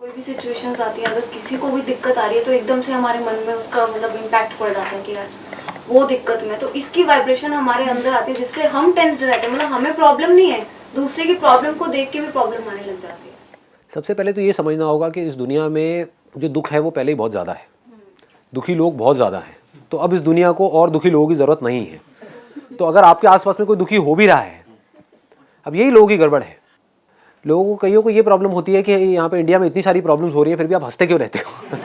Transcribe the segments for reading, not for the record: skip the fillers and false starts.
कोई भी सिचुएशंस आती है, अगर किसी को भी दिक्कत आ रही है तो एकदम से हमारे मन में उसका मतलब इम्पैक्ट पड़ जाता है कि यार वो दिक्कत में, तो इसकी वाइब्रेशन हमारे अंदर आती है जिससे हम टेंस्ड रहते हैं। मतलब हमें प्रॉब्लम नहीं है, दूसरे की प्रॉब्लम को देख के भी प्रॉब्लम आने लग जाती है। सबसे पहले तो ये समझना होगा कि इस दुनिया में जो दुख है वो पहले ही बहुत ज़्यादा है, दुखी लोग बहुत ज़्यादा हैं। तो अब इस दुनिया को और दुखी लोगों की ज़रूरत नहीं है। तो अगर आपके आसपास में कोई दुखी हो भी रहा है, अब यही लोगों की गड़बड़ है। लोगों को कईयों को ये प्रॉब्लम होती है कि यहाँ पे इंडिया में इतनी सारी प्रॉब्लम्स हो रही है, फिर भी आप हंसते क्यों रहते हो।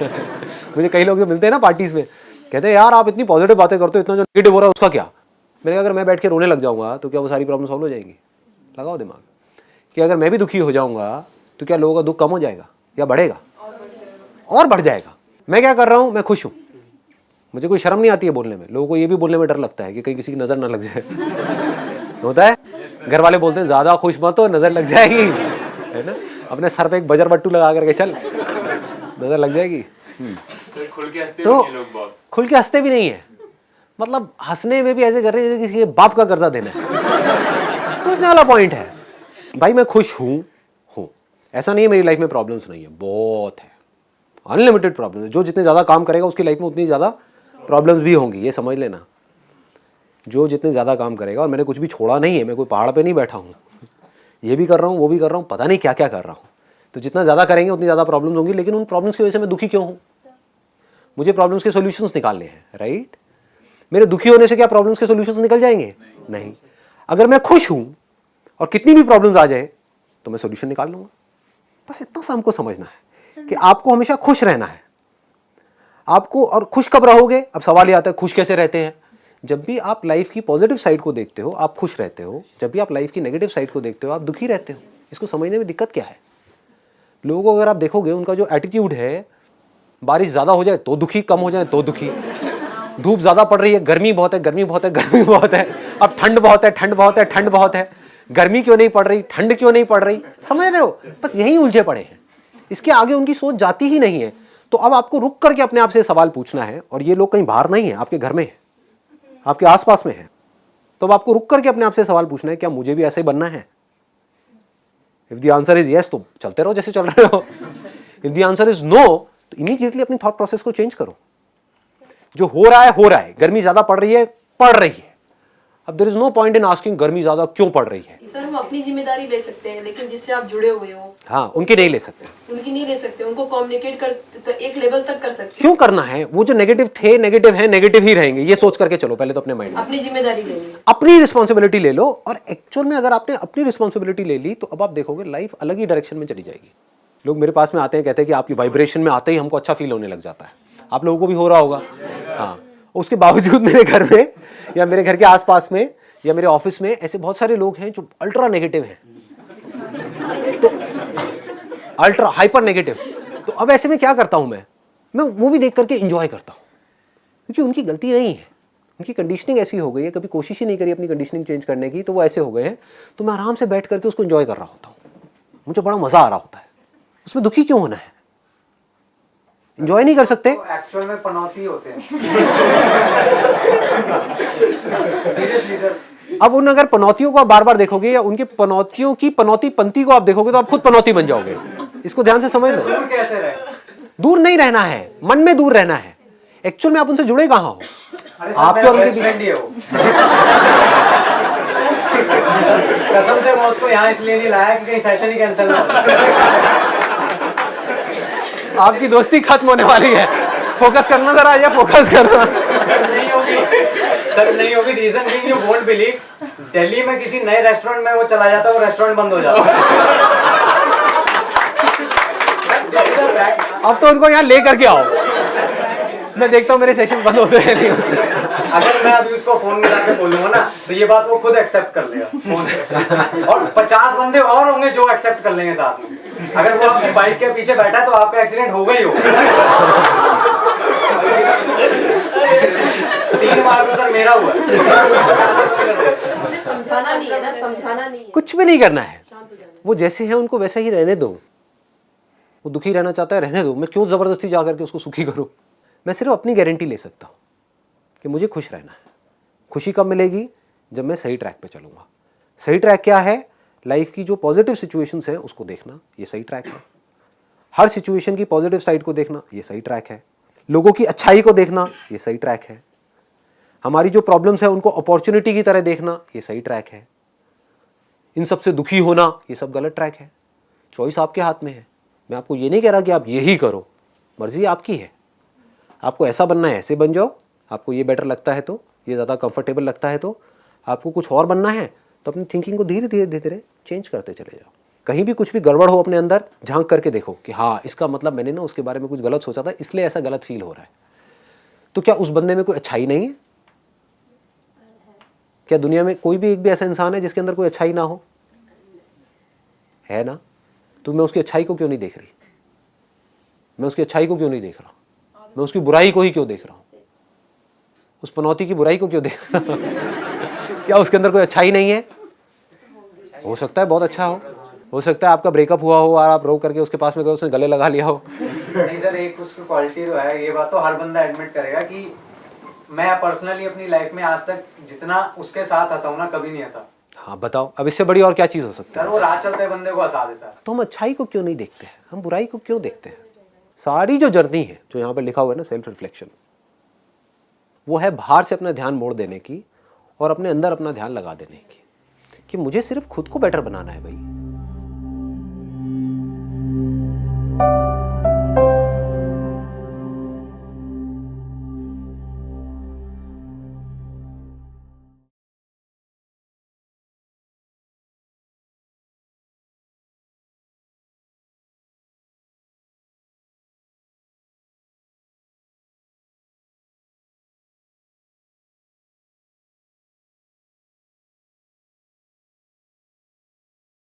मुझे कई लोग जो मिलते हैं ना पार्टीज़ में, कहते हैं यार आप इतनी पॉजिटिव बातें करते हो, इतना जो नेगेटिव हो रहा है उसका क्या। मैंने कहा अगर मैं बैठ के रोने लग जाऊँगा तो क्या वो सारी प्रॉब्लम सॉल्व हो जाएंगी? लगाओ दिमाग कि अगर मैं भी दुखी हो जाऊँगा तो क्या लोगों का दुख कम हो जाएगा या बढ़ेगा? और बढ़ जाएगा। मैं क्या कर रहा हूँ, मैं खुश हूँ, मुझे कोई शर्म नहीं आती है बोलने में। लोगों को ये भी बोलने में डर लगता है कि कहीं किसी की नज़र ना लग जाए। होता है, घर वाले बोलते हैं ज़्यादा खुश मत हो, नज़र लग जाएगी, है ना। अपने सर पे एक बजर बट्टू लगा करके चल, नज़र लग जाएगी। तो खुल के हंसते भी नहीं है, मतलब हंसने में भी ऐसे कर रहे हैं जैसे किसी के बाप का कर्जा देना है। सोचने वाला पॉइंट है भाई, मैं खुश हूँ। ऐसा नहीं है मेरी लाइफ में प्रॉब्लम्स नहीं है, बहुत है, अनलिमिटेड प्रॉब्लम है। जो जितने ज़्यादा काम करेगा उसकी लाइफ में उतनी ज़्यादा प्रॉब्लम्स भी होंगी, ये समझ लेना। जो जितने ज़्यादा काम करेगा, और मैंने कुछ भी छोड़ा नहीं है, मैं कोई पहाड़ पे नहीं बैठा हूँ, ये भी कर रहा हूँ वो भी कर रहा हूँ, पता नहीं क्या क्या कर रहा हूँ। तो जितना ज़्यादा करेंगे उतनी ज़्यादा प्रॉब्लम्स होंगी, लेकिन उन प्रॉब्लम्स की वजह से मैं दुखी क्यों हूँ? मुझे प्रॉब्लम्स के सोल्यूशंस निकालने हैं, राइट। मेरे दुखी होने से क्या प्रॉब्लम्स के सोल्यूशंस निकल जाएंगे? नहीं। अगर मैं खुश हूँ और कितनी भी प्रॉब्लम्स आ जाए तो मैं सोल्यूशन निकाल लूँगा। बस इतना सा हमको समझना है कि आपको हमेशा खुश रहना है आपको। और खुश कब रहोगे? अब सवाल ये आता है खुश कैसे रहते हैं? जब भी आप लाइफ की पॉजिटिव साइड को देखते हो आप खुश रहते हो, जब भी आप लाइफ की नेगेटिव साइड को देखते हो आप दुखी रहते हो। इसको समझने में दिक्कत क्या है? लोगों को अगर आप देखोगे, उनका जो एटीट्यूड है, बारिश ज़्यादा हो जाए तो दुखी, कम हो जाए तो दुखी, धूप ज़्यादा पड़ रही है, गर्मी बहुत है, गर्मी बहुत है, गर्मी बहुत है, अब ठंड बहुत है, ठंड बहुत है, ठंड बहुत है, गर्मी क्यों नहीं पड़ रही, ठंड क्यों नहीं पड़ रही, समझ रहे हो? बस यही उलझे पड़े हैं, इसके आगे उनकी सोच जाती ही नहीं है। तो अब आपको रुक करके अपने आप से सवाल पूछना है, और ये लोग कहीं बाहर नहीं है, आपके घर में है, आपके आसपास में है। तो अब आपको रुक करके अपने आप से सवाल पूछना है, क्या मुझे भी ऐसे ही बनना है? If the answer is yes तो चलते रहो जैसे चल रहे हो। If the answer is no तो इमीडिएटली अपनी थॉट प्रोसेस को चेंज करो। जो हो रहा है, गर्मी ज्यादा पड़ रही है, पड़ रही है। अब there is no point in asking गर्मी ज्यादा क्यों पड़ रही है। सर हम अपनी जिम्मेदारी ले सकते हैं, लेकिन जिससे आप जुड़े हुए हो, हाँ, उनकी नहीं ले सकते, उनको कम्युनिकेट कर एक लेवल तक कर सकते हैं। क्यों करना है? वो जो नेगेटिव थे, नेगेटिव है, नेगेटिव ही रहेंगे, ये सोच करके चलो पहले तो अपने माइंड में। अपनी जिम्मेदारी ले लो, अपनी रिस्पॉन्सिबिलिटी ले लो। और एक्चुअल में अगर आपने अपनी रिस्पॉन्सिबिलिटी ले ली तो अब आप देखोगे लाइफ अलग ही डायरेक्शन में चली जाएगी। लोग मेरे पास में आते हैं, कहते हैं कि आपकी वाइब्रेशन में आते ही हमको अच्छा फील होने लग जाता है। आप लोगों को भी हो रहा होगा। हाँ, उसके बावजूद मेरे घर में या मेरे घर के आसपास में या मेरे ऑफिस में ऐसे बहुत सारे लोग हैं जो अल्ट्रा नेगेटिव हैं, तो अल्ट्रा हाइपर नेगेटिव। तो अब ऐसे में क्या करता हूं मैं वो भी देख करके एंजॉय करता हूं, क्योंकि उनकी गलती नहीं है, उनकी कंडीशनिंग ऐसी हो गई है, कभी कोशिश ही नहीं करी अपनी कंडीशनिंग चेंज करने की, तो वो ऐसे हो गए हैं। तो मैं आराम से बैठ करके उसको एंजॉय कर रहा होता हूँ, मुझे बड़ा मजा आ रहा होता है। उसमें दुखी क्यों होना है? एंजॉय नहीं कर सकते? तो एक्चुअल में पनौती होते हैं। Seriously sir. अब उन अगर पनौतियों को आप बार बार देखोगे या उनके पनौतियों की पनौती पंक्ति को आप देखोगे तो आप खुद पनौती बन जाओगे। इसको ध्यान से समझ लो। दूर कैसे रहे? दूर नहीं रहना है, मन में दूर रहना है। एक्चुअल में आप उनसे जुड़े कहाँ हो? आपके बेस्ट फ्रेंड ही है वो। कसम से मैं उसको यहाँ इसलिए नहीं लाया कि कहीं सेशन ही कैंसिल ना हो। आपकी दोस्ती खत्म होने वाली है। फोकस करना जरा, या फोकस करना। सर नहीं होगी। Reason being you won't believe, Delhi में किसी नए रेस्टोरेंट में वो चला जाता है, वो रेस्टोरेंट बंद हो जाता है। अब तो उनको यहाँ ले करके आओ, मैं देखता हूँ मेरे सेशन बंद होते हैं नहीं होते। अगर मैं अभी उसको फोन में जाके बोलूंगा ना तो ये बात वो खुद एक्सेप्ट कर लेगा फोन पे। और 50 बंदे और होंगे जो एक्सेप्ट कर लेंगे साथ में। अगर वो आपकी बाइक के पीछे बैठा है तो आपका एक्सीडेंट होगा ही होगा। 3 बार तो सर मेरा हुआ। समझाना नहीं है ना, समझाना नहीं है। कुछ भी नहीं करना है, वो जैसे हैं उनको वैसे ही रहने दो। वो दुखी रहना चाहता है, रहने दो। मैं क्यों जबरदस्ती जा करके उसको सुखी करूं? मैं सिर्फ अपनी गारंटी ले सकता हूं कि मुझे खुश रहना है। खुशी कब मिलेगी? जब मैं सही ट्रैक पे चलूंगा। सही ट्रैक क्या है? लाइफ की जो पॉजिटिव सिचुएशंस हैं उसको देखना, ये सही ट्रैक है। हर सिचुएशन की पॉजिटिव साइड को देखना, ये सही ट्रैक है। लोगों की अच्छाई को देखना, ये सही ट्रैक है। हमारी जो प्रॉब्लम्स है उनको अपॉर्चुनिटी की तरह देखना, ये सही ट्रैक है। इन सब से दुखी होना, ये सब गलत ट्रैक है। चॉइस आपके हाथ में है। मैं आपको ये नहीं कह रहा कि आप यही करो, मर्जी आपकी है। आपको ऐसा बनना है, ऐसे बन जाओ। आपको ये बेटर लगता है तो, ये ज़्यादा कंफर्टेबल लगता है तो, आपको कुछ और बनना है तो अपनी थिंकिंग को धीरे धीरे धीरे धीरे चेंज करते चले जाओ। कहीं भी कुछ भी गड़बड़ हो अपने अंदर, झांक करके देखो कि हाँ, इसका मतलब मैंने ना उसके बारे में कुछ गलत सोचा था, इसलिए ऐसा गलत फील हो रहा है। तो क्या उस बंदे में कोई अच्छाई नहीं है? क्या दुनिया में कोई भी एक भी ऐसा इंसान है जिसके अंदर कोई अच्छाई ना हो? है ना? तो मैं उसकी अच्छाई को क्यों नहीं देख रही? मैं उसकी अच्छाई को क्यों नहीं देख रहा? मैं उसकी बुराई को ही क्यों देख रहा हूं? उस पनौती की बुराई को क्यों देख रहा हूं? क्या उसके अंदर कोई अच्छाई नहीं है? हो सकता है बहुत अच्छा हो सकता है आपका ब्रेकअप हुआ हो और आप रो करके उसके पास में गए, उसने गले लगा लिया हो। नहीं सर, एक उसकी क्वालिटी तो है, ये बात तो हर बंदा एडमिट करेगा कि मैं पर्सनली अपनी लाइफ में आज तक जितना उसके साथ हंसा हूं ना, कभी नहीं हंसा। हाँ बताओ, अब इससे बड़ी और क्या चीज़ हो सकती सर है? वो राह चलते बंदे को हंसा देता है। तो हम अच्छाई को क्यों नहीं देखते हैं? हम बुराई को क्यों देखते हैं? सारी जो जर्नी है, जो यहाँ पर लिखा हुआ है ना, सेल्फ रिफ्लेक्शन, वो है बाहर से अपना ध्यान मोड़ देने की और अपने अंदर अपना ध्यान लगा देने की, कि मुझे सिर्फ खुद को बेटर बनाना है भाई।